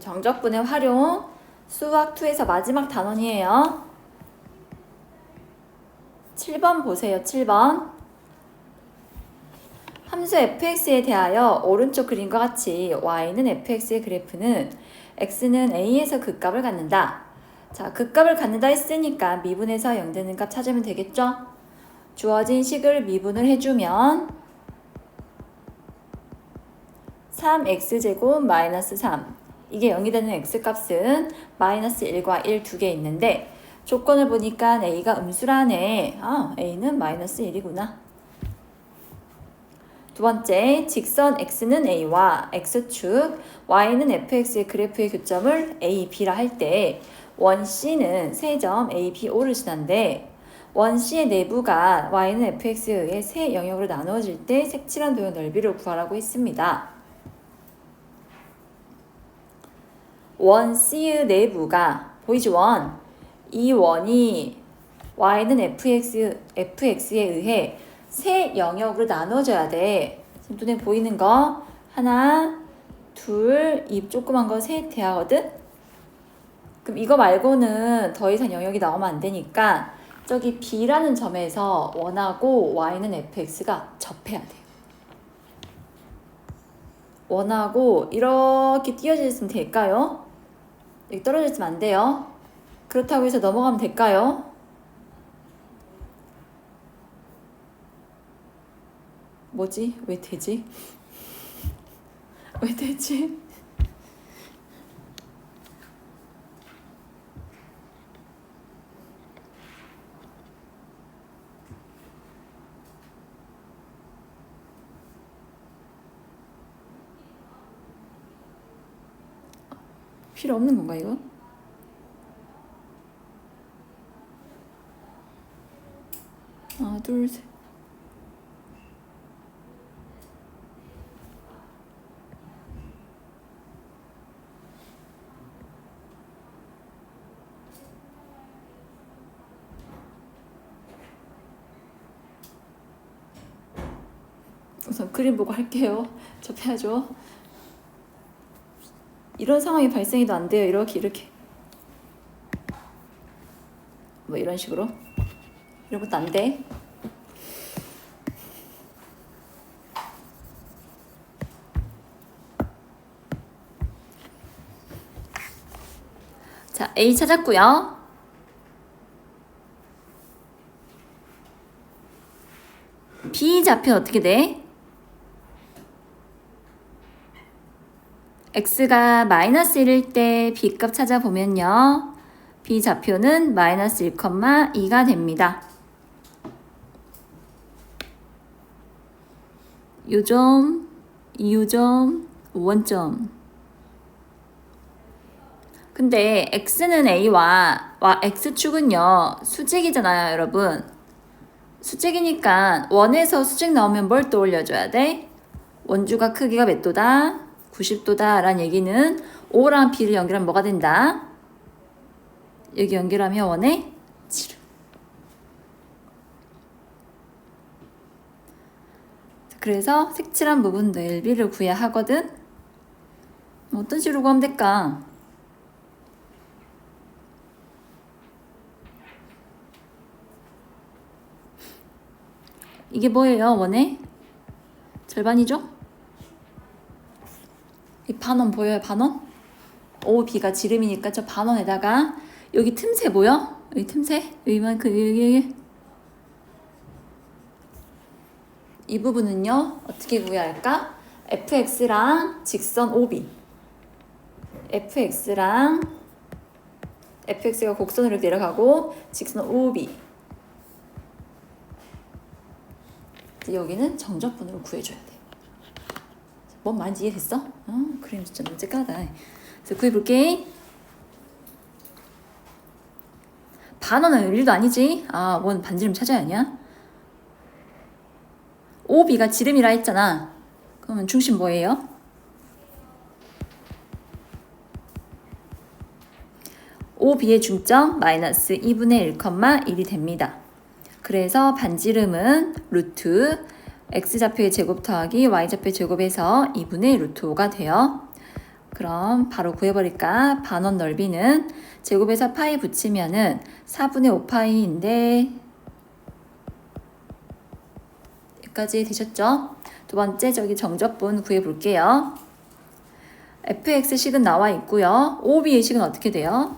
정적분의 활용, 수학 2에서 마지막 단원이에요. 7번 보세요. 7번. 함수 fx에 대하여 오른쪽 그림과 같이 y는 fx의 그래프는 x는 a에서 극값을 갖는다. 자, 극값을 갖는다 했으니까 미분에서 0되는 값 찾으면 되겠죠? 주어진 식을 미분을 해주면 3x제곱 마이너스 3 이게 0이 되는 x값은 마이너스 1과 1 두 개 있는데 조건을 보니까 a가 음수라네. a는 마이너스 1이구나. 두 번째, 직선 x는 a와 x축, y는 fx의 그래프의 교점을 a, b라 할 때 원 C는 세 점 a, b, o를 지난데 원 C의 내부가 y는 fx에 의해 세 영역으로 나누어질 때 색칠한 도형 넓이를 구하라고 했습니다. 원 C의 내부가 보이죠? 원. 이 원이 y는 fx에 의해 세 영역으로 나눠져야 돼. 지금 눈에 보이는 거 하나, 둘, 이 조그만 거 셋 돼야 하거든? 그럼 이거 말고는 더 이상 영역이 나오면 안 되니까 저기 B라는 점에서 원하고 y는 fx가 접해야 돼요. 원하고 이렇게 띄어져 있으면 될까요? 여기 떨어져 있으면 안 돼요. 그렇다고 해서 넘어가면 될까요? 뭐지? 왜 되지? 왜 되지? 필요 없는 건가 이거? 하나, 둘, 셋. 우선 그림 보고 할게요. 접해야죠. 이런 상황이 발생해도 안 돼요. 이렇게 뭐 이런 식으로 이런 것도 안 돼. 자, A 찾았고요. B 좌표 어떻게 돼? x가 마이너스 1일 때 b값 찾아보면요. b 좌표는 마이너스 1,2가 됩니다. 요점, 요점, 원점. 근데 x는 a와 x축은요. 수직이잖아요, 여러분. 수직이니까 원에서 수직 나오면 뭘 떠올려줘야 돼? 원주가 크기가 몇 도다? 90도다 라는 얘기는 O랑 B를 연결하면 뭐가 된다? 여기 연결하면 원의 7. 그래서 색칠한 부분 넓이를 구해야 하거든. 어떤 식으로 구하면 될까? 이게 뭐예요? 원의 절반이죠? 이 반원 보여요? 반원? O, B가 지름이니까 저 반원에다가 여기 틈새 보여? 여기 틈새? 여기만큼 여기 이 부분은요 어떻게 구해야 할까? fx랑 직선 OB fx가 곡선으로 내려가고 직선 OB 여기는 정적분으로 구해줘야 돼. 뭔 말인지 이해됐어? 그림 진짜 문제까다. 그래서 구해볼게. 반원은 1도 아니지? 원 반지름 찾아야 하냐? OB가 지름이라 했잖아. 그러면 중심 뭐예요? OB의 중점 마이너스 2분의 1,1이 됩니다. 그래서 반지름은 루트 x좌표의 제곱 더하기 y좌표의 제곱에서 2분의 루트 5가 돼요. 그럼 바로 구해버릴까? 반원 넓이는 제곱에서 파이 붙이면은 4분의 5파이인데 여기까지 되셨죠? 두 번째 저기 정적분 구해볼게요. fx식은 나와 있고요. 5b의 식은 어떻게 돼요?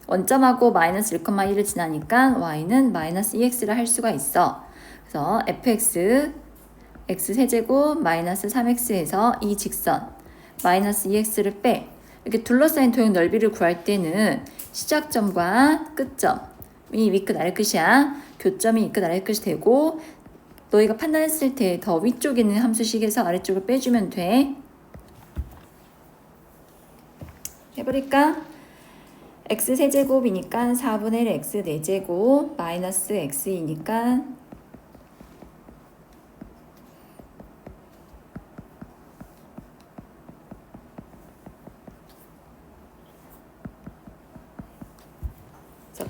원점하고 마이너스 1,1을 지나니까 y는 마이너스 2x를 할 수가 있어. 그래서 fx x세제곱 마이너스 3x에서 이 직선 마이너스 2x를 빼. 이렇게 둘러싸인 도형 넓이를 구할 때는 시작점과 끝점이 위끝 아래끝이야. 교점이 위끝 아래끝이 되고 너희가 판단했을 때 더 위쪽에 있는 함수식에서 아래쪽을 빼주면 돼. 해버릴까? x세제곱이니까 4분의 1 x 4제곱 마이너스 x이니까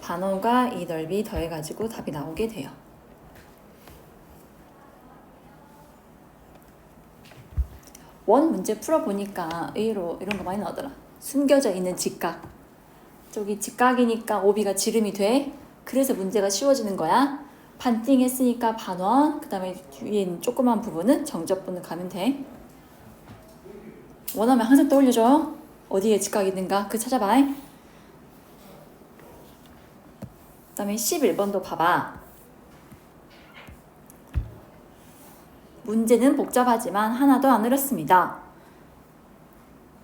반원과 이 넓이 더해가지고 답이 나오게 돼요. 원 문제 풀어보니까 의외로 이런 거 많이 나오더라. 숨겨져 있는 직각. 저기 직각이니까 오비가 지름이 돼. 그래서 문제가 쉬워지는 거야. 반띵 했으니까 반원, 그 다음에 위에 있는 조그만 부분은 정적분을 가면 돼. 원하면 항상 떠올려줘. 어디에 직각이 있는가 그 찾아봐. 그 다음에 11번도 봐봐. 문제는 복잡하지만 하나도 안 어렵습니다.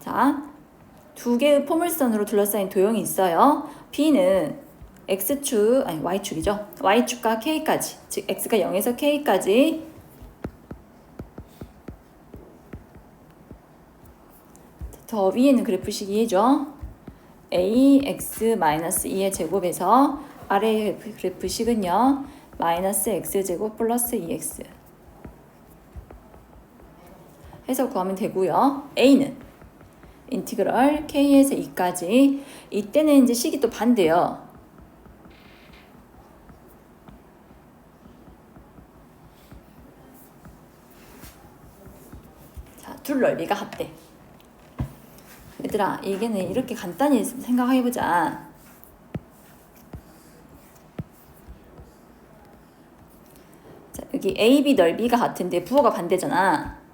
자, 두 개의 포물선으로 둘러싸인 도형이 있어요. B는 X축, 아니 Y축이죠. Y축과 K까지, 즉 X가 0에서 K까지 더 위에 있는 그래프식이죠. AX-2의 제곱에서 아래 그래프식은요. 마이너스 X제곱 플러스 2X 해서 구하면 되고요. A는 인티그럴 K에서 2까지. 이때는 이제 식이 또 반대요. 자, 둘 넓이가 같대. 얘들아, 이게는 이렇게 간단히 생각해보자. 자, 여기 AB 넓이가 같은데 부호가 반대잖아.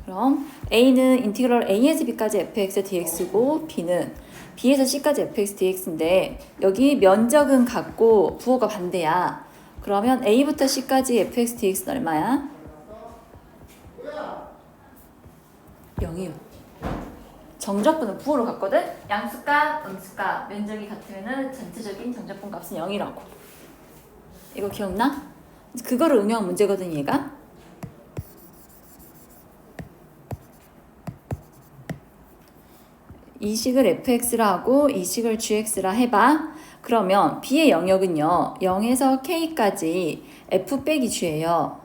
그럼 A는 인티그럴 A에서 B까지 fx dx고 B는 B에서 C까지 fx dx인데 여기 면적은 같고 부호가 반대야. 그러면 A부터 C까지 fx dx는 얼마야? 0이요. 정적분은 부호로 같거든? 양수값, 음수값, 면적이 같으면 전체적인 정적분 값은 0이라고. 이거 기억나? 그거를 응용한 문제거든 얘가. 이 식을 fx라 하고 이 식을 gx라 해봐. 그러면 b의 영역은요. 0에서 k까지 f 빼기 g예요.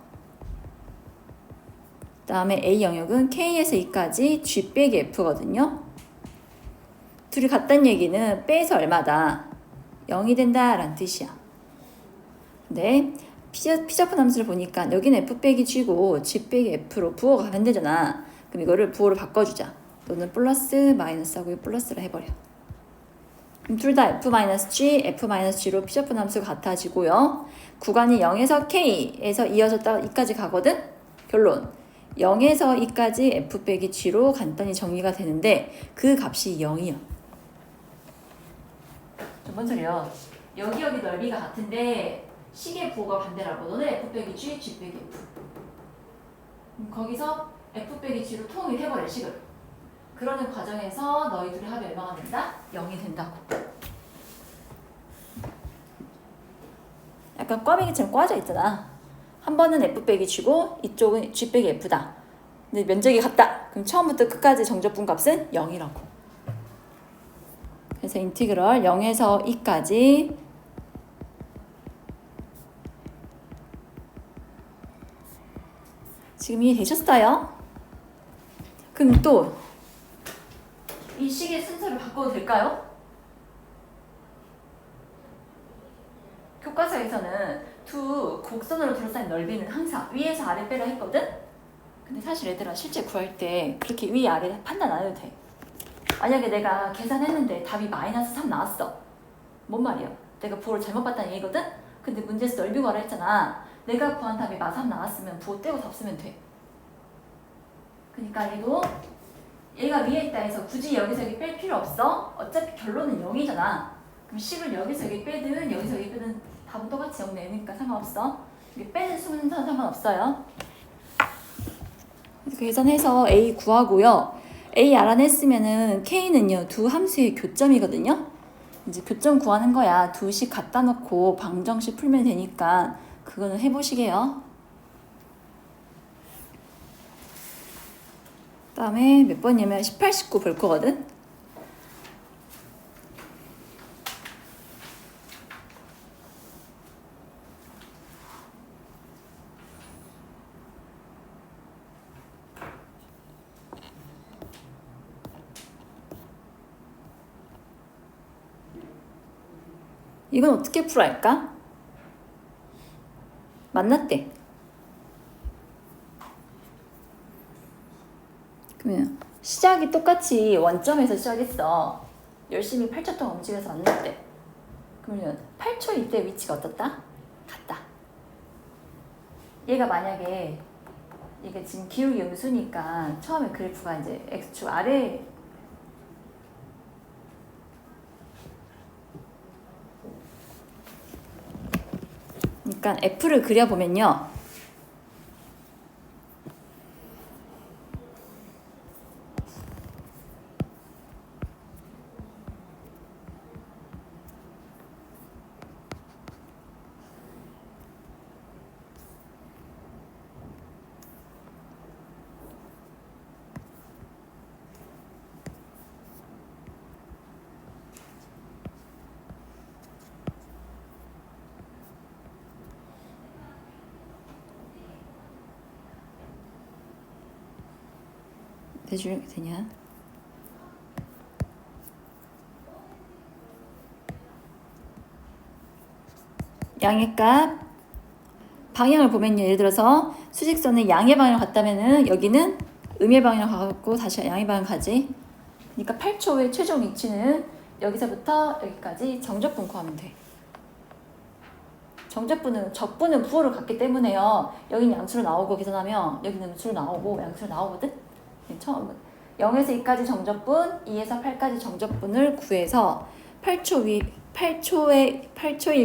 그 다음에 a 영역은 k에서 2까지 g 빼기 f거든요. 둘이 같다는 얘기는 빼서 얼마다? 0이 된다 라는 뜻이야. 근데 피접분 함수를 보니까 여기는 f 빼기 g고 g 빼기 f로 부호가 반대잖아. 그럼 이거를 부호로 바꿔주자. 또는 플러스 마이너스하고 플러스를 해버려. 그럼 둘 다 f-g, f-g로 피접분 함수가 같아지고요. 구간이 0에서 k에서 이어졌다가 2까지 가거든? 결론 0에서 2까지 f 빼기 g로 간단히 정리가 되는데 그 값이 0이야. 뭔 소리야? 여기 넓이가 같은데 식의 부호가 반대라고. 너는 f 빼기 g, g 빼기 f. 거기서 f 빼기 g로 통일해버려 식을. 그러는 과정에서 너희들의 합이 얼마가 된다? 0이 된다고. 약간 꽈배기처럼 꽈져 있잖아. 한 번은 f 빼기 g고 이쪽은 g 빼기 f다. 근데 면적이 같다. 그럼 처음부터 끝까지 정적분 값은 0이라고. 그래서 인티그럴 0에서 2까지 지금 이해되셨어요? 그럼 또 이 식의 순서를 바꿔도 될까요? 교과서에서는 두 곡선으로 둘러싸인 넓이는 항상 위에서 아래 빼라 했거든? 근데 사실 얘들아 실제 구할 때 그렇게 위 아래 판단 안 해도 돼. 만약에 내가 계산했는데 답이 마이너스 3 나왔어. 뭔 말이야? 내가 부호를 잘못 봤다는 얘기거든? 근데 문제에서 넓이 구하라 했잖아. 내가 구한 답이 마3 나왔으면 부호 떼고 답 쓰면 돼. 그러니까 얘가 위에 있다 해서 굳이 여기서 여기 뺄 필요 없어. 어차피 결론은 0이잖아. 그럼 10을 여기서 여기 빼든 여기서 여기 빼든 답은 똑같이 0 내니까 상관없어. 이게 빼는 수는 상관없어요. 그래서 계산해서 A 구하고요. A 알아냈으면은 K는요 두 함수의 교점이거든요. 이제 교점 구하는 거야. 두식 갖다 놓고 방정식 풀면 되니까 그거는 해보시게요. 그 다음에 몇 번이냐면 18, 19 볼 거거든. 이건 어떻게 풀어할까? 만났대. 그러면 시작이 똑같이 원점에서 시작했어. 열심히 8초 동안 움직여서 만났대. 그러면 8초 이때 위치가 어떻다? 같다. 얘가 만약에 이게 지금 기울기 음수니까 처음에 그래프가 이제 x축 아래 그러니까 F를 그려보면요. 대줄 되냐? 양의 값 방향을 보면요. 예를 들어서 수직선은 양의 방향으로 갔다면은 여기는 음의 방향으로 가고 다시 양의 방향 가지. 그러니까 8초의 최종 위치는 여기서부터 여기까지 정적분 구하면 돼. 정적분은 적분은 부호를 갖기 때문에요. 여기는 양수로 나오고 계산하면 여기는 음수로 나오고 양수로 나오거든. 처음 0에서 2까지 정적분, 2에서 8까지 정적분을 구해서 8초일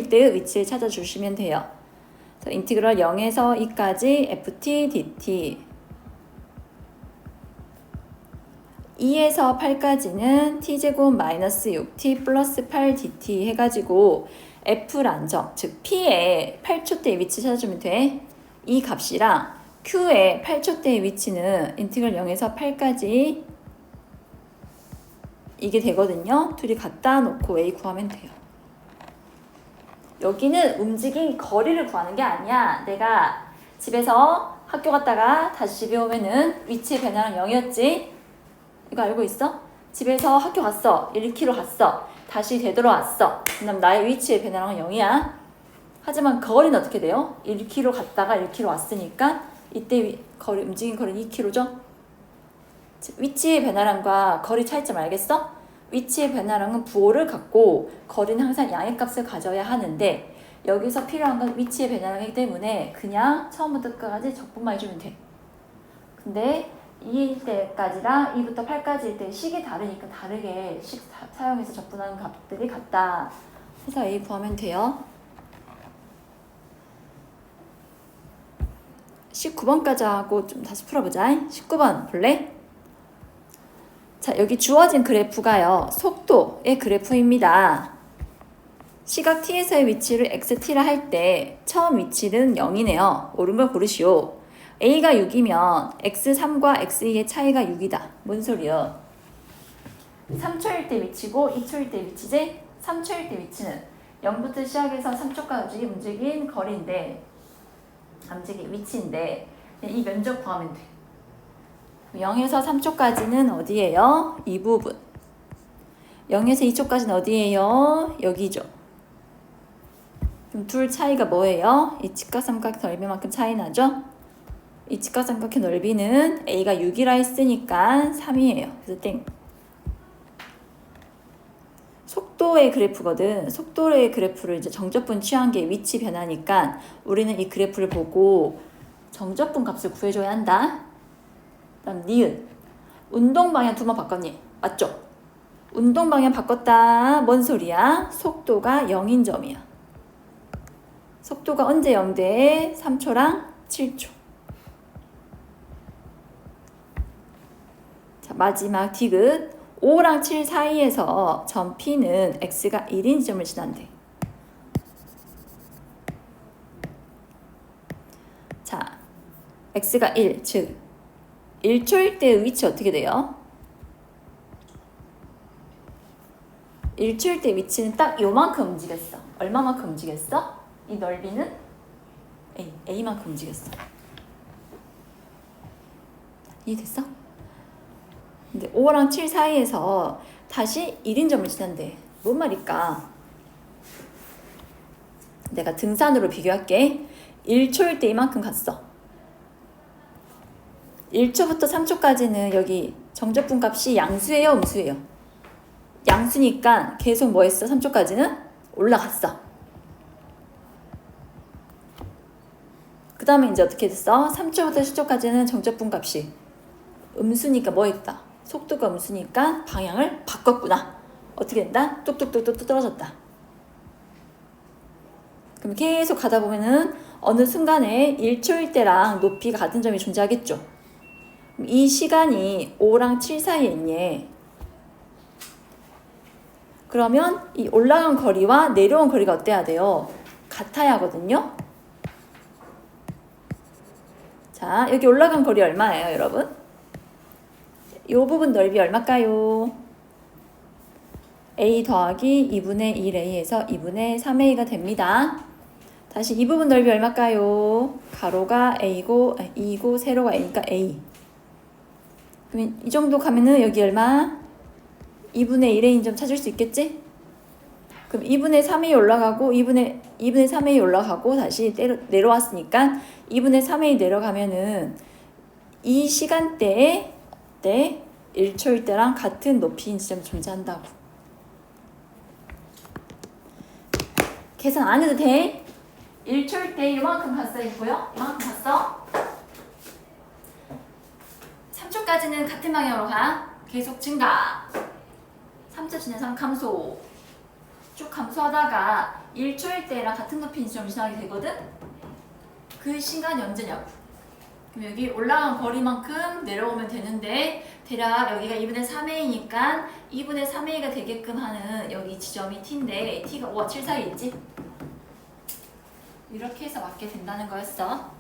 때의 위치를 찾아주시면 돼요. 그래서 인티그럴 0에서 2까지 ft dt 2에서 8까지는 t제곱 마이너스 6t 플러스 8dt 해가지고 f란정, 즉 p의 8초 때의 위치 찾아주면 돼. 이 값이랑 q의 8초 때의 위치는 인티그럴 0에서 8까지 이게 되거든요. 둘이 갖다 놓고 a 구하면 돼요. 여기는 움직인 거리를 구하는 게 아니야. 내가 집에서 학교 갔다가 다시 집에 오면은 위치의 변화는 0이었지. 이거 알고 있어? 집에서 학교 갔어. 1km 갔어. 다시 되돌아왔어. 그럼 나의 위치의 변화는 0이야. 하지만 거리는 어떻게 돼요? 1km 갔다가 1km 왔으니까 이때 움직인 거리는 2km죠? 위치의 변화량과 거리 차이점 알겠어? 위치의 변화량은 부호를 갖고 거리는 항상 양의 값을 가져야 하는데 여기서 필요한 건 위치의 변화량이기 때문에 그냥 처음부터 끝까지 적분만 해주면 돼. 근데 2일 때까지랑 2부터 8까지일 때 식이 다르니까 다르게 식 사용해서 적분하는 값들이 같다. 해서 A 구하면 돼요. 19번까지 하고 좀 다시 풀어보자. 19번 볼래? 자, 여기 주어진 그래프가요. 속도의 그래프입니다. 시각 t에서의 위치를 xt라 할 때 처음 위치는 0이네요. 옳은 걸 고르시오. a가 6이면 x3과 x2의 차이가 6이다. 뭔 소리야? 3초일 때 위치고 2초일 때 위치지? 3초일 때 위치는 0부터 시작해서 3초까지 움직인 거리인데 움직인 위치인데 이 면적 구하면 돼. 0에서 3초까지는 어디예요? 이 부분. 0에서 2초까지는 어디예요? 여기죠. 그럼 둘 차이가 뭐예요? 이 직각삼각형 넓이만큼 차이 나죠? 이 직각삼각형 넓이는 A가 6이라 했으니까 3이에요. 그래서 땡. 속도의 그래프거든. 속도의 그래프를 이제 정적분 취한 게 위치 변하니까 우리는 이 그래프를 보고 정적분 값을 구해줘야 한다. 다음 니은. 운동 방향 두 번 바꿨니? 맞죠? 운동 방향 바꿨다. 뭔 소리야? 속도가 0인 점이야. 속도가 언제 0돼? 3초랑 7초. 자, 마지막 디귿. 5랑 7 사이에서 점 P는 X가 1인 지점을 지난대. 자, X가 1, 즉 1초일 때의 위치 어떻게 돼요? 1초일 때 위치는 딱 요만큼 움직였어. 얼마만큼 움직였어? 이 넓이는 A만큼 움직였어. 이해됐어? 근데 5랑 7 사이에서 다시 1인 점을 지난대. 뭔 말일까? 내가 등산으로 비교할게. 1초일 때 이만큼 갔어. 1초부터 3초까지는 여기 정적분 값이 양수예요, 음수예요? 양수니까 계속 뭐 했어? 3초까지는 올라갔어. 그 다음에 이제 어떻게 됐어? 3초부터 10초까지는 정적분 값이 음수니까 뭐 했다? 속도가 음수니까 방향을 바꿨구나. 어떻게 된다? 뚝뚝뚝뚝 떨어졌다. 그럼 계속 가다 보면은 어느 순간에 1초일 때랑 높이가 같은 점이 존재하겠죠. 이 시간이 5랑 7 사이에 있니? 그러면 이 올라간 거리와 내려온 거리가 어때야 돼요? 같아야 하거든요. 자, 여기 올라간 거리 얼마예요, 여러분? 이 부분 넓이 얼마일까요? A 더하기 2분의 1A에서 2분의 3A가 됩니다. 다시 이 부분 넓이 얼마일까요? 가로가 A고 2고 세로가 A니까 A. 그럼 이 정도 가면은 여기 얼마? 2분의 1A인 점 찾을 수 있겠지? 그럼 2분의 3A 올라가고 2분의 3A 올라가고 다시 내려왔으니까 2분의 3A 내려가면은 이 시간대에 1초일 때랑 같은 높이인 지점이 존재한다고. 계산 안 해도 돼. 1초일 때 이만큼 갔어. 이거 보여? 이만큼 갔어. 3초까지는 같은 방향으로 가. 계속 증가. 3차 지나 3 감소. 쭉 감소하다가 1초일 때랑 같은 높이인 지점을 지나게 되거든? 그 시간이 언제냐고. 그럼 여기 올라간 거리만큼 내려오면 되는데 대략 여기가 2분의 3A니까 2분의 3A가 되게끔 하는 여기 지점이 T인데 T가 5와 7 사이에 있지? 이렇게 해서 맞게 된다는 거였어.